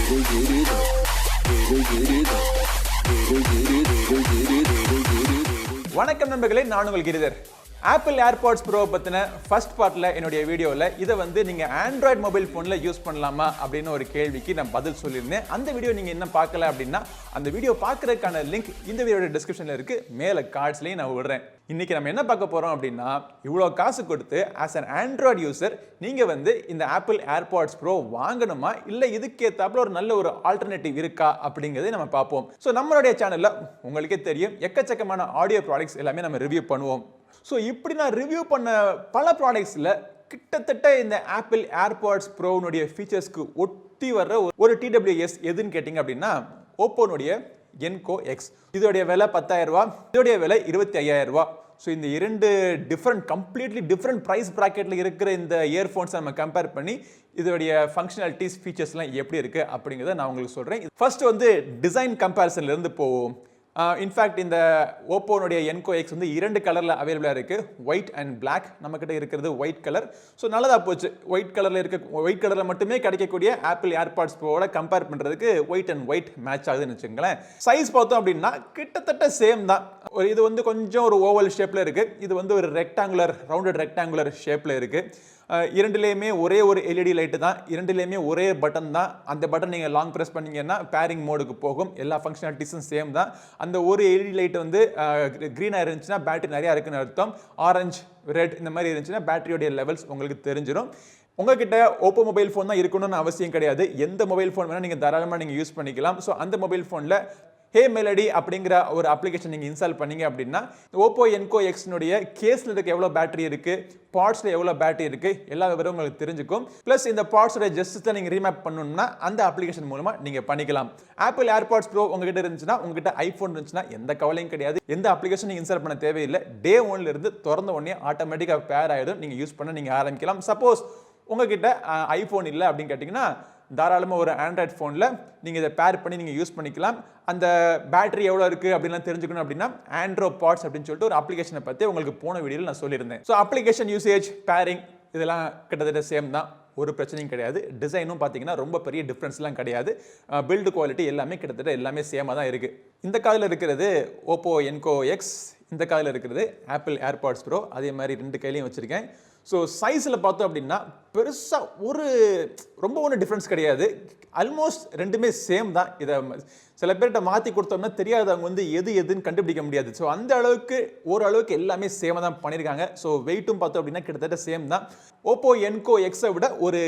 வணக்கம் நண்பர்களே, நான் உங்கள் கிரிதர். ஆப்பிள் ஏர்பாட்ஸ் ப்ரோ பற்றின ஃபர்ஸ்ட் பார்ட்டில் என்னுடைய வீடியோவில் இதை வந்து நீங்கள் ஆண்ட்ராய்டு மொபைல் ஃபோனில் யூஸ் பண்ணலாமா அப்படின்னு ஒரு கேள்விக்கு நான் பதில் சொல்லியிருந்தேன். அந்த வீடியோ நீங்கள் இன்னும் பார்க்கல அப்படின்னா அந்த வீடியோ பார்க்குறதுக்கான லிங்க் இந்த வீடியோட டிஸ்கிரிப்ஷனில் இருக்குது, மேலே கார்ட்ஸ்லையும் நான் விடுறேன். இன்றைக்கி நம்ம என்ன பார்க்க போகிறோம் அப்படின்னா, இவ்வளோ காசு கொடுத்து ஆஸ் அன் ஆண்ட்ராய்டு யூசர் நீங்கள் வந்து இந்த ஆப்பிள் ஏர்பாட்ஸ் ப்ரோ வாங்கணுமா, இல்லை இதுக்கேற்றாப்புல ஒரு நல்ல ஒரு ஆல்டர்னேட்டிவ் இருக்கா அப்படிங்கிறதை நம்ம பார்ப்போம். ஸோ நம்மளுடைய சேனலில் உங்களுக்கே தெரியும், எக்கச்சக்கமான ஆடியோ ப்ராடக்ட்ஸ் எல்லாமே நம்ம ரிவ்யூ பண்ணுவோம். ஸோ இப்படி நான் ரிவ்யூ பண்ண பல ப்ராடக்ட்ஸில் கிட்டத்தட்ட இந்த ஆப்பிள் ஏர்பாட்ஸ் ப்ரோனுடைய ஃபீச்சர்ஸ்க்கு ஒட்டி வர்ற ஒரு TWS எதுன்னு கேட்டிங்க அப்படின்னா, ஓப்போனுடைய என்கோ எக்ஸ். இதோடைய விலை 10,000 ரூபா, இதோடைய விலை 25,000 ரூபா. ஸோ இந்த இரண்டு கம்ப்ளீட்லி டிஃப்ரெண்ட் ப்ரைஸ் ப்ராக்கெட்டில் இருக்கிற இந்த இயர்ஃபோன்ஸை நம்ம கம்பேர் பண்ணி இதோடைய ஃபங்க்ஷனாலிட்டிஸ் ஃபீச்சர்ஸ்லாம் எப்படி இருக்குது அப்படிங்கிறத நான் உங்களுக்கு சொல்கிறேன். ஃபர்ஸ்ட் வந்து டிசைன் கம்பேரிசன்லேருந்து போவோம். இன்ஃபேக்ட் இந்த ஓப்போனுடைய என்கோ எக்ஸ் வந்து 2 கலரில் அவைலபிளாக இருக்குது, ஒயிட் அண்ட் பிளாக். நம்மக்கிட்ட இருக்கிறது ஒயிட் கலர். ஸோ நல்லதாக போச்சு, ஒயிட் கலரில் மட்டுமே கிடைக்கக்கூடிய ஆப்பிள் ஏர்பாட்ஸ் ப்ரோவோட கம்பேர் பண்ணுறதுக்கு ஒயிட் அண்ட் ஒயிட் மேட்ச் ஆகுதுன்னு வச்சுக்கோங்களேன். சைஸ் பார்த்தோம் அப்படின்னா கிட்டத்தட்ட சேம் தான். இது வந்து கொஞ்சம் ஒரு ஓவல் ஷேப்பில் இருக்குது, இது வந்து ஒரு ரவுண்டட் ரெக்டாங்குலர் ஷேப்பில் இருக்குது. இரண்டுலேயுமே ஒரே ஒரு எல்இடி லைட்டு தான், இரண்டுலேயுமே ஒரே பட்டன் தான். அந்த பட்டன் நீங்கள் லாங் ப்ரெஸ் பண்ணிங்கன்னா பேரிங் மோடுக்கு போகும். எல்லா ஃபங்க்ஷனாலிட்டிஸும் சேம் தான். அந்த ஒரு எல்இடி லைட் வந்து க்ரீனாக இருந்துச்சுன்னா பேட்டரி நிறையா இருக்குன்னு அர்த்தம், ஆரஞ்சு ரெட் இந்த மாதிரி இருந்துச்சுன்னா பேட்டரியோடைய லெவல்ஸ் உங்களுக்கு தெரிஞ்சிடும். உங்ககிட்ட ஓப்போ மொபைல் ஃபோன் தான் இருக்கணும்னு அவசியம் கிடையாது, எந்த மொபைல் ஃபோன் வேணால் நீங்கள் தாராளமாக நீங்கள் யூஸ் பண்ணிக்கலாம். ஸோ அந்த மொபைல் ஃபோனில் ஹே மெலடி அப்படிங்கிற ஒரு அப்ளிகேஷன் நீங்கள் இன்ஸ்டால் பண்ணீங்க அப்படின்னா ஓப்போ என்கோ எக்ஸ்னுடைய கேஸில் இருக்க எவ்வளோ பேட்டரி இருக்குது, பார்ட்ஸில் எவ்வளோ பேட்டரி இருக்குது, எல்லா விவரம் உங்களுக்கு தெரிஞ்சுக்கும். ப்ளஸ் இந்த பார்ட்ஸோட ஜஸ்ட்டை நீங்கள் ரீமேப் பண்ணணும்னா அந்த அப்ளிகேஷன் மூலமாக நீங்கள் பண்ணிக்கலாம். ஆப்பிள் ஏர்பாட்ஸ் ப்ரோ உங்ககிட்ட இருந்துச்சுன்னா, உங்ககிட்ட ஐஃபோன் இருந்துச்சுன்னா எந்த கவலையும் கிடையாது, எந்த அப்ளிகேஷன் நீங்கள் இன்ஸ்டால் பண்ண தேவையில்லை. டே 1 இருந்து திறந்த உடனே ஆட்டோமேட்டிக்காக பேர் ஆகிடும், நீங்கள் யூஸ் பண்ண நீங்கள் ஆரம்பிக்கலாம். சப்போஸ் உங்ககிட்ட ஐஃபோன் இல்லை அப்படின்னு கேட்டிங்கன்னா, தாராளமாக ஒரு ஆண்ட்ராய்ட் ஃபோனில் நீங்கள் இதை பேர் பண்ணி நீங்கள் யூஸ் பண்ணிக்கலாம். அந்த பேட்டரி எவ்வளோ இருக்குது அப்படின்லாம் தெரிஞ்சுக்கணும் அப்படின்னா ஆண்ட்ரோ பாட்ஸ் அப்படின்னு சொல்லிட்டு ஒரு அப்ளிகேஷனை பற்றி உங்களுக்கு போன வீடியோவில் நான் சொல்லியிருந்தேன். ஸோ அப்ளிகேஷன் யூசேஜ், பேரிங் இதெல்லாம் கிட்டத்தட்ட சேம் தான், ஒரு பிரச்சனையும் கிடையாது. டிசைனும் பார்த்தீங்கன்னா ரொம்ப பெரிய டிஃப்ரென்ஸ்லாம் கிடையாது. பில்டு குவாலிட்டி எல்லாமே கிட்டத்தட்ட எல்லாமே சேமாக தான் இருக்குது. இந்த காதில் இருக்கிறது ஓப்போ என்கோ எக்ஸ், இந்த காதில் இருக்கிறது ஆப்பிள் ஏர்பாட்ஸ் ப்ரோ. அதே மாதிரி 2 கையிலையும் வச்சுருக்கேன். ஸோ சைஸில் பார்த்தோம் அப்படின்னா பெருசாக ரொம்ப ஒன்றும் டிஃப்ரென்ஸ் கிடையாது, ஆல்மோஸ்ட் ரெண்டுமே சேம் தான். இதை சில பேர்கிட்ட மாற்றி கொடுத்தோம்னா தெரியாதவங்க வந்து எதுன்னு கண்டுபிடிக்க முடியாது. ஸோ அந்த அளவுக்கு ஓரளவுக்கு எல்லாமே சேமாக தான் பண்ணியிருக்காங்க. ஸோ வெயிட்டும் பார்த்தோம் அப்படின்னா கிட்டத்தட்ட சேம் தான். ஓப்போ என்கோ எக்ஸை விட ஒரு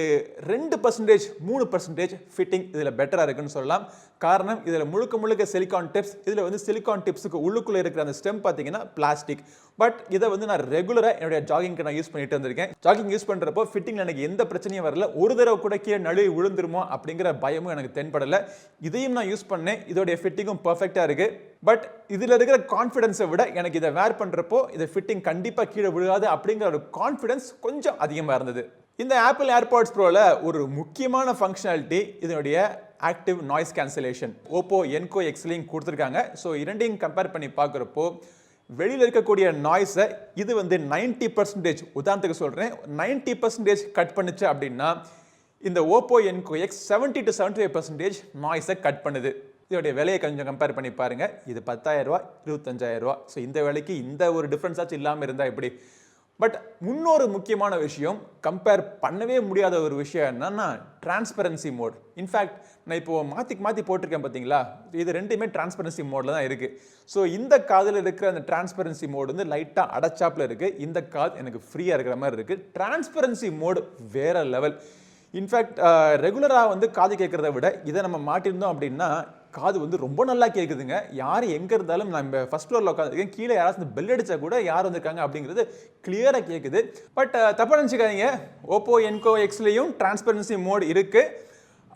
2% 3% ஃபிட்டிங் இதில் பெட்டராக இருக்குன்னு சொல்லலாம். காரணம், இதில் முழுக்க சிலிகான் டிப்ஸ். இதில் வந்து சிலிகான் டிப்ஸுக்கு உள்ளுக்குள்ளே இருக்கிற அந்த ஸ்டெம் பார்த்தீங்கன்னா பிளாஸ்டிக். பட் இதை வந்து நான் ரெகுலராக என்னுடைய ஜாகிங்க்கு நான் யூஸ் பண்ணிட்டு வந்திருக்கேன். ஜாகிங் யூஸ் பண்ணுறப்போ ஃபிட்டிங்கில் எனக்கு எந்த பிரச்சனையும் வரல. ஒரு தடவை கூட கீழே நழுவி விழுந்துருமோ அப்படிங்கிற பயமும் எனக்கு தென்படலை. இதையும் நான் யூஸ் பண்ணேன், இதோடைய ஃபிட்டிங்கும் பர்ஃபெக்டாக இருக்குது. பட் இதில் இருக்கிற கான்ஃபிடன்ஸை விட எனக்கு இதை வேர் பண்ணுறப்போ இதை ஃபிட்டிங் கண்டிப்பாக கீழே விழுகாது அப்படிங்கிற ஒரு கான்ஃபிடன்ஸ் கொஞ்சம் அதிகமாக இருந்தது. இந்த ஆப்பிள் ஏர்பாட்ஸ் ப்ரோவில் ஒரு முக்கியமான ஃபங்க்ஷனாலிட்டி இதனுடைய ஆக்டிவ் நாய்ஸ் கேன்சலேஷன். ஓப்போ என்கோ எக்ஸ்லையும் கொடுத்துருக்காங்க. ஸோ இரண்டையும் கம்பேர் பண்ணி பார்க்குறப்போ வெளியில் இருக்கக்கூடிய நாய்ஸை இது வந்து 90%, உதாரணத்துக்கு சொல்கிறேன், 90% கட் பண்ணுச்சு அப்படின்னா இந்த ஓப்போ என்கோ எக்ஸ் 70 to 75% நாய்ஸை கட் பண்ணுது. இதோடைய விலையை கொஞ்சம் கம்பேர் பண்ணி பாருங்கள். இது 10,000 ரூபா, 25,000 ரூபா. ஸோ இந்த விலைக்கு இந்த ஒரு டிஃப்ரென்ஸாச்சும் இல்லாமல் இருந்தால் எப்படி? பட் இன்னொரு முக்கியமான விஷயம், கம்பேர் பண்ணவே முடியாத ஒரு விஷயம் என்னன்னா டிரான்ஸ்பரன்சி மோட். இன்ஃபேக்ட் நான் இப்போ மாற்றி போட்டிருக்கேன் பார்த்தீங்களா, இது ரெண்டுமே டிரான்ஸ்பரன்சி மோடில் தான் இருக்குது. ஸோ இந்த காதில் இருக்கிற அந்த டிரான்ஸ்பரன்சி மோடு வந்து லைட்டாக அடைச்சாப்பில் இருக்குது, இந்த காது எனக்கு ஃப்ரீயாக இருக்கிற மாதிரி இருக்குது. டிரான்ஸ்பரன்சி மோடு வேறு லெவல். இன்ஃபேக்ட் ரெகுலராக வந்து காது கேட்குறத விட இதை நம்ம மாட்டியிருந்தோம் அப்படின்னா காது வந்து ரொம்ப நல்லா கேட்குதுங்க. யார் எங்கே இருந்தாலும், நான் இப்போ ஃபர்ஸ்ட் ஃப்ளோரில் உட்காந்துருக்கேன், கீழே யாராவது பெல் அடித்தா கூட யார் வந்திருக்காங்க அப்படிங்கிறது கிளியராக கேட்குது. பட் தப்பாக நினச்சிக்காதீங்க, ஓப்போ என்கோ எக்ஸ்லேயும் டிரான்ஸ்பரன்சி மோட் இருக்குது.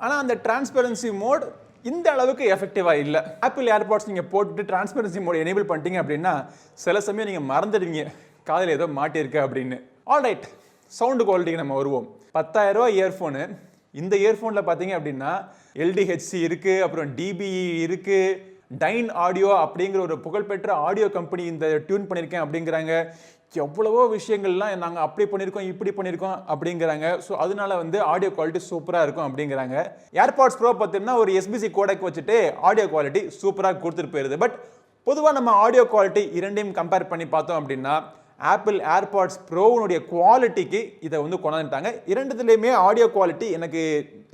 ஆனால் அந்த டிரான்ஸ்பரன்சி மோட் இந்த அளவுக்கு எஃபெக்டிவாக இல்லை. ஆப்பிள் ஏர்பாட்ஸ் நீங்கள் போட்டுட்டு டிரான்ஸ்பரன்சி மோட் எனேபிள் பண்ணிட்டீங்க அப்படின்னா சில சமயம் நீங்கள் மறந்துடுவீங்க காதில் ஏதோ மாட்டியிருக்கு அப்படின்னு. ஆல்ரைட், சவுண்டு குவாலிட்டிக்கு நம்ம வருவோம். 10,000 ரூபா இயர்ஃபோனு. இந்த இயர்ஃபோனில் பார்த்தீங்க அப்படின்னா LDHC இருக்குது, அப்புறம் DBEE இருக்குது, Dynaudio அப்படிங்கிற ஒரு புகழ்பெற்ற ஆடியோ கம்பெனி இந்த டியூன் பண்ணியிருக்கேன் அப்படிங்கிறாங்க. எவ்வளவோ விஷயங்கள்லாம் நாங்கள் அப்படி பண்ணியிருக்கோம் இப்படி பண்ணியிருக்கோம் அப்படிங்கிறாங்க. ஸோ அதனால வந்து ஆடியோ குவாலிட்டி சூப்பராக இருக்கும் அப்படிங்கிறாங்க. ஏர்பாட்ஸ் ப்ரோ பார்த்தீங்கன்னா ஒரு எஸ்பிசி கோடெக் வச்சுட்டு ஆடியோ குவாலிட்டி சூப்பராக கொடுத்துட்டு போயிருது. பட் பொதுவாக நம்ம ஆடியோ குவாலிட்டி இரண்டையும் கம்பேர் பண்ணி பார்த்தோம் அப்படின்னா ஆப்பிள் ஏர்பாட்ஸ் ப்ரோனுடைய குவாலிட்டிக்கு இதை வந்து கொண்டாந்துட்டாங்க. இரண்டுத்துலேயுமே ஆடியோ குவாலிட்டி எனக்கு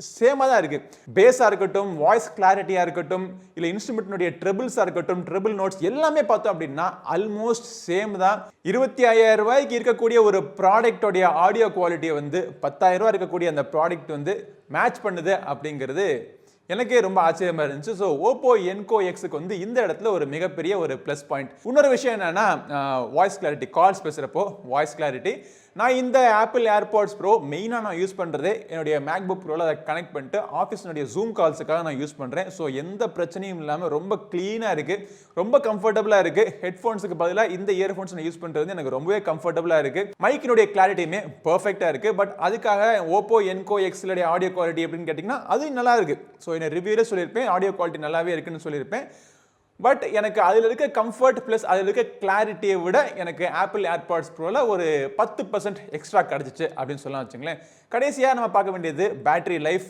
சேமாக தான் இருக்குது. பேஸாக இருக்கட்டும், வாய்ஸ் கிளாரிட்டியாக இருக்கட்டும், இல்லை இன்ஸ்ட்ருமெண்ட்னுடைய ட்ரிபிள்ஸாக இருக்கட்டும், ட்ரிபிள் நோட்ஸ் எல்லாமே பார்த்தோம் அப்படின்னா ஆல்மோஸ்ட் சேம் தான். 25,000 ரூபாய்க்கு இருக்கக்கூடிய ஒரு ப்ராடக்டோடைய ஆடியோ குவாலிட்டியை வந்து 10,000 ரூபாய் இருக்கக்கூடிய அந்த ப்ராடக்ட் வந்து மேட்ச் பண்ணுது அப்படிங்கிறது எனக்கே ரொம்ப ஆச்சரியமா இருந்துச்சு. ஸோ ஓப்போ என்கோ எக்ஸுக்கு வந்து இந்த இடத்துல ஒரு மிகப்பெரிய ஒரு ப்ளஸ் பாயிண்ட். இன்னொரு விஷயம் என்னன்னா வாய்ஸ் கிளாரிட்டி, கால்ஸ் பேசுகிறப்போ வாய்ஸ் கிளாரிட்டி. நான் இந்த ஆப்பிள் ஏர்பாட்ஸ் ப்ரோ மெயினாக நான் யூஸ் பண்ணுறது என்னுடைய மேக்புக் ப்ரோவில் அதை கனெக்ட் பண்ணிட்டு ஆஃபீஸ்னுடைய ஜூம் கால்ஸுக்காக நான் யூஸ் பண்ணுறேன். ஸோ எந்த பிரச்சனையும் இல்லாமல் ரொம்ப க்ளீனாக இருக்குது, ரொம்ப கம்ஃபர்டபுளாக இருக்குது. ஹெட்ஃபோன்ஸுக்கு பதிலாக இந்த இயர்ஃபோன்ஸ் நான் யூஸ் பண்ணுறது எனக்கு ரொம்பவே கம்ஃபர்டபுளாக இருக்குது. மைக்கினுடைய கிளாரிட்டியுமே பர்ஃபெக்டாக இருக்குது. பட் அதுக்காக ஓப்போ என்கோ எக்ஸுடைய ஆடியோ குவாலிட்டி எப்படின்னு கேட்டிங்கன்னா அது நல்லா இருக்குது. ஸோ என்ன ரிவ்யூவில் சொல்லியிருப்பேன் ஆடியோ குவாலிட்டி நல்லாவே இருக்குன்னு சொல்லியிருப்பேன். பட் எனக்கு அதில் இருக்க கம்ஃபர்ட் ப்ளஸ் அதில் இருக்க கிளாரிட்டியை விட எனக்கு ஆப்பிள் ஏர்பாட்ஸ் ப்ரோவில் ஒரு 10% எக்ஸ்ட்ரா கிடச்சிச்சு அப்படின்னு சொல்லலாம் வச்சுங்களேன். கடைசியாக நம்ம பார்க்க வேண்டியது பேட்டரி லைஃப்.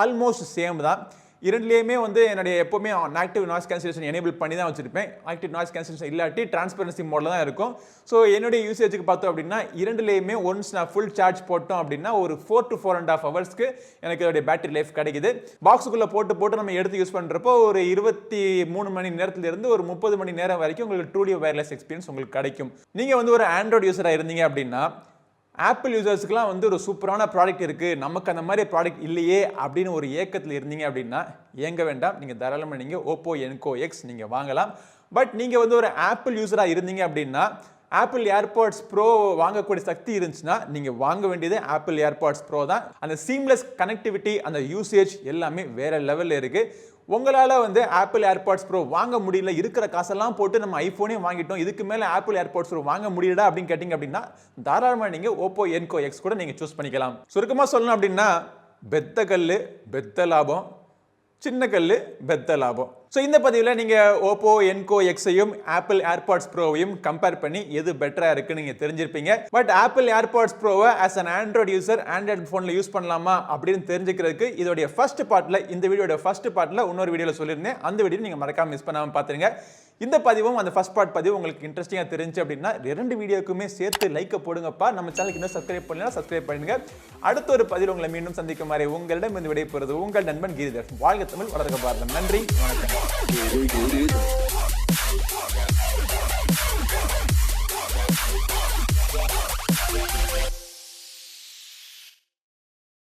ஆல்மோஸ்ட் சேம் தான். இரண்டுலேயுமே வந்து என்னுடைய எப்போவுமே ஆக்டிவ் நாய்ஸ் கேன்சலேஷன் எனேபிள் பண்ணி தான் வச்சுருப்பேன். ஆக்டிவ் நாய்ஸ் கேன்சலேஷன் இல்லாட்டி டிரான்ஸ்பரன்சி மோடில் தான் இருக்கும். ஸோ என்னுடைய யூசேஜுக்கு பார்த்தோம் அப்படின்னா இரண்டுலேயுமே ஒன்ஸ் நான் ஃபுல் சார்ஜ் போட்டோம் அப்படின்னா ஒரு 4 to 4.5 ஹவர்ஸ்க்கு எனக்கு இதோடைய பேட்டரி லைஃப் கிடைக்குது. பாக்ஸுக்குள்ளே போட்டு நம்ம எடுத்து யூஸ் பண்ணுறப்போ ஒரு 23 மணி நேரத்துலேருந்து ஒரு 30 மணி நேரம் வரைக்கும் உங்களுக்கு ட்ரூலி வயர்லெஸ் எக்ஸ்பீரியன்ஸ் உங்களுக்கு கிடைக்கும். நீங்கள் வந்து ஒரு ஆண்ட்ராய்டு யூஸராக இருந்தீங்க அப்படின்னா ஆப்பிள் யூசர்ஸ்க்குலாம் வந்து ஒரு சூப்பரான ப்ராடக்ட் இருக்குது, நமக்கு அந்த மாதிரி ப்ராடக்ட் இல்லையே அப்படின்னு ஒரு ஏக்கத்தில் இருந்தீங்க அப்படின்னா ஏங்க வேண்டாம், நீங்கள் தாராளமாக நீங்கள் ஓப்போ என்கோ எக்ஸ் நீங்கள் வாங்கலாம். பட் நீங்கள் வந்து ஒரு ஆப்பிள் யூஸராக இருந்தீங்க அப்படின்னா ஆப்பிள் ஏர்பாட்ஸ் ப்ரோ வாங்கக்கூடிய சக்தி இருந்துச்சுன்னா நீங்கள் வாங்க வேண்டியது ஆப்பிள் ஏர்பாட்ஸ் ப்ரோ தான். அந்த சீம்லெஸ் கனெக்டிவிட்டி, அந்த யூசேஜ் எல்லாமே வேற லெவலில் இருக்குது. உங்களால் வந்து ஆப்பிள் ஏர்பாட்ஸ் ப்ரோ வாங்க முடியல, இருக்கிற காசெல்லாம் போட்டு நம்ம ஐஃபோனே வாங்கிட்டோம், இதுக்கு மேலே ஆப்பிள் ஏர்பாட்ஸ் ப்ரோ வாங்க முடியல அப்படின்னு கேட்டிங்க அப்படின்னா தாராளமாக நீங்கள் ஓப்போ என்கோ எக்ஸ் கூட நீங்கள் சூஸ் பண்ணிக்கலாம். சுருக்கமாக சொல்லணும் அப்படின்னா பெத்த கல் பெத்த லாபம், சின்ன கல் பெத்த லாபம். ஸோ இந்த பதிவில் நீங்கள் ஓப்போ என்கோ எக்ஸையும் ஆப்பிள் ஏர்பாட்ஸ் ப்ரோவையும் கம்பேர் பண்ணி எது பெட்டராக இருக்குன்னு நீங்கள் தெரிஞ்சிருப்பீங்க. பட் ஆப்பிள் ஏர்பாட்ஸ் ப்ரோவை as an Android user Android ஃபோனில் யூஸ் பண்ணலாமா அப்படின்னு தெரிஞ்சுக்கிறதுக்கு இதோடைய ஃபர்ஸ்ட் பார்ட்டில், இந்த வீடியோட ஃபர்ஸ்ட் பார்ட்டில் இன்னொரு வீடியோவில் சொல்லியிருந்தேன். அந்த வீடியோ நீங்கள் மறக்காமல் மிஸ் பண்ணாமல் பார்த்துருங்க. இந்த பதிவும் அந்த ஃபர்ஸ்ட் பார்ட் பதிவு உங்களுக்கு இன்ட்ரெஸ்டிங்காக தெரிஞ்சு அப்படின்னா 2 வீடியோக்குமே சேர்த்து லைக்கை போடுங்கப்பா. நம்ம சேனலுக்கு இன்னும் சப்ஸ்கிரைப் பண்ணலாம், சப்ஸ்கிரைப் பண்ணுங்க. அடுத்த ஒரு பதிவில் உங்களை மீண்டும் சந்திக்கும் வரை உங்களிடம் இந்த விடைபெறுவது உங்கள் நண்பன் கிரிதர். வாழ்க தமிழ், வளர்க பாரதம். நன்றி, வணக்கம்.